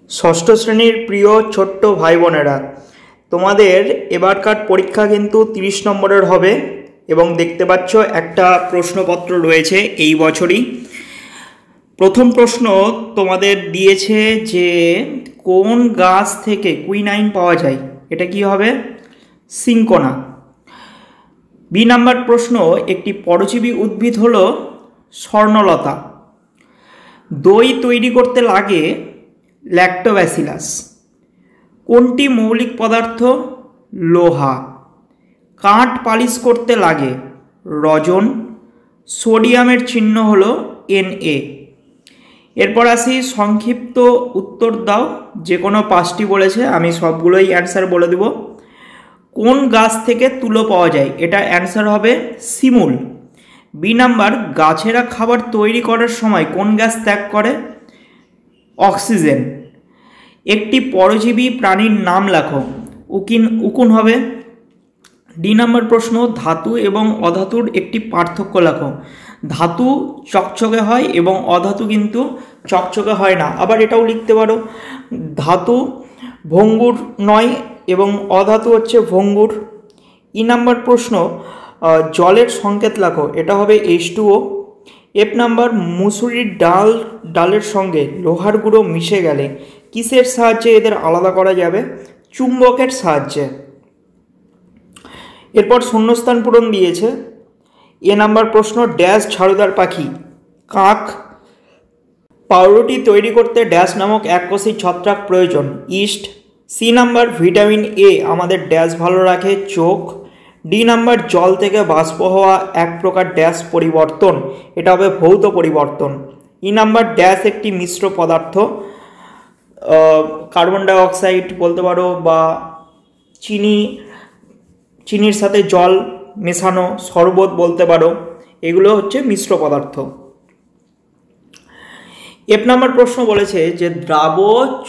ষষ্ঠ শ্রেণীর প্রিয় ছোট্ট ভাই বোনেরা, তোমাদের এবারকার পরীক্ষা কিন্তু 30 নম্বরের হবে এবং দেখতে পাচ্ছ একটা প্রশ্নপত্র রয়েছে এই বছরই। প্রথম প্রশ্ন তোমাদের দিয়েছে যে কোন গাছ থেকে কুইনাইন পাওয়া যায়, এটা কি হবে? সিনকোনা। বি নাম্বার প্রশ্ন, একটি পরজীবী উদ্ভিদ হলো স্বর্ণলতা। দই তৈরি করতে লাগে ল্যাক্টোব্যাসিলাস। কোনটি মৌলিক পদার্থ? লোহা। কাঠ পালিশ করতে লাগে রজন। সোডিয়ামের চিহ্ন হলো Na। এরপর আসি সংক্ষিপ্ত উত্তর দাও, যে কোনো 5টি বলেছে, আমি সবগুলোই অ্যান্সার বলে দেব। কোন গাছ থেকে তুলো পাওয়া যায়? এটা অ্যান্সার হবে শিমুল। বি নাম্বার, গাছেরা খাবার তৈরি করার সময় কোন গ্যাস ত্যাগ করে? অক্সিজেন। একটি পরজীবী প্রাণীর নাম লেখো। উকুন হবে। ডি নাম্বার প্রশ্ন, ধাতু এবং অধাতুর একটি পার্থক্য লেখো। ধাতু চকচকে হয় এবং অধাতু কিন্তু চকচকে হয় না। আবার এটাও লিখতে পারো, ধাতু ভঙ্গুর নয় এবং অধাতু হচ্ছে ভঙ্গুর। ই নাম্বার প্রশ্ন, জলের সংকেত লেখো। এটা হবে H2O। এফ নাম্বার, মুসুরির ডালের সঙ্গে লোহার গুঁড়ো মিশে গেলে কিসের সাহায্যে এদের আলাদা করা যাবে? চুম্বকের সাহায্যে। এরপর শূন্যস্থান পূরণ দিয়েছে। এ নাম্বার প্রশ্ন, ড্যাশ ঝাড়ুদার পাখি। কাক। পাউরুটি তৈরি করতে ড্যাশ নামক এককোষী ছত্রাক প্রয়োজন। Yeast. C number, vitamin A আমাদের ড্যাশ ভালো রাখে। চোখ। ডি নাম্বার, জল থেকে বাষ্প হওয়া এক প্রকার ড্যাশ পরিবর্তন। এটা হবে ভৌত পরিবর্তন। ই নাম্বার, ড্যাশ একটি মিশ্র পদার্থ। কার্বন ডাই অক্সাইড বলতে পারো বা চিনির সাথে জল মেশানো শরবত বলতে পারো, এগুলো হচ্ছে মিশ্র পদার্থ। এফ নাম্বার প্রশ্ন বলেছে যে দ্রাব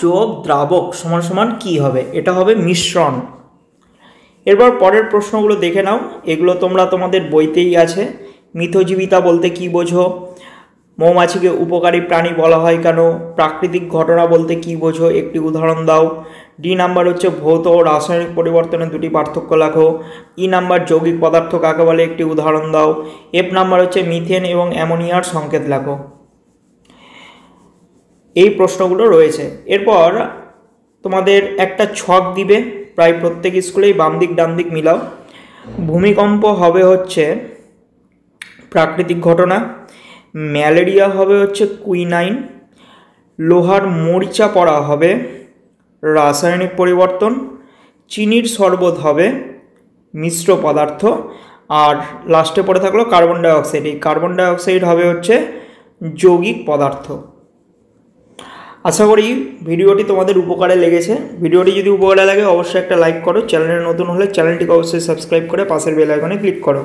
যোগ দ্রাবক সমান সমান কী হবে? এটা হবে মিশ্রণ। এরপর পরের প্রশ্নগুলো দেখে নাও, এগুলো তোমরা তোমাদের বইতেই আছে। মিথজীবিতা বলতে কি বোঝো? মৌমাছিকে উপকারী প্রাণী বলা হয় কেন? প্রাকৃতিক ঘটনা বলতে কি বোঝো? একটি উদাহরণ দাও। ডি নাম্বার হচ্ছে ভৌত ও রাসায়নিক পরিবর্তনের দুটি পার্থক্য লেখো। ই নাম্বার, যৌগিক পদার্থ কাকে বলে? একটি উদাহরণ দাও। এফ নাম্বার হচ্ছে মিথেন এবং অ্যামোনিয়ার সংকেত লেখো। এই প্রশ্নগুলো রয়েছে। এরপর তোমাদের একটা ছক দিবে, প্রায় প্রত্যেক স্কুলেই বাম দিক ডান দিক মিলাও। ভূমিকম্প হবে হচ্ছে প্রাকৃতিক ঘটনা। ম্যালেরিয়া হবে হচ্ছে কুইনাইন। লোহার মরিচা পড়া হবে রাসায়নিক পরিবর্তন। চিনির শরবত হবে মিশ্র পদার্থ। আর লাস্টে পড়ে থাকলো কার্বন ডাই অক্সাইড। এই কার্বন ডাই অক্সাইড হবে হচ্ছে যৌগিক পদার্থ। আশা করি ভিডিওটি তোমাদের উপকারে লেগেছে। ভিডিওটি যদি উপকারে লাগে অবশ্যই একটা লাইক করো। চ্যানেলে নতুন হলে চ্যানেলটিকে অবশ্যই সাবস্ক্রাইব করে পাশের বেল আইকনে ক্লিক করো।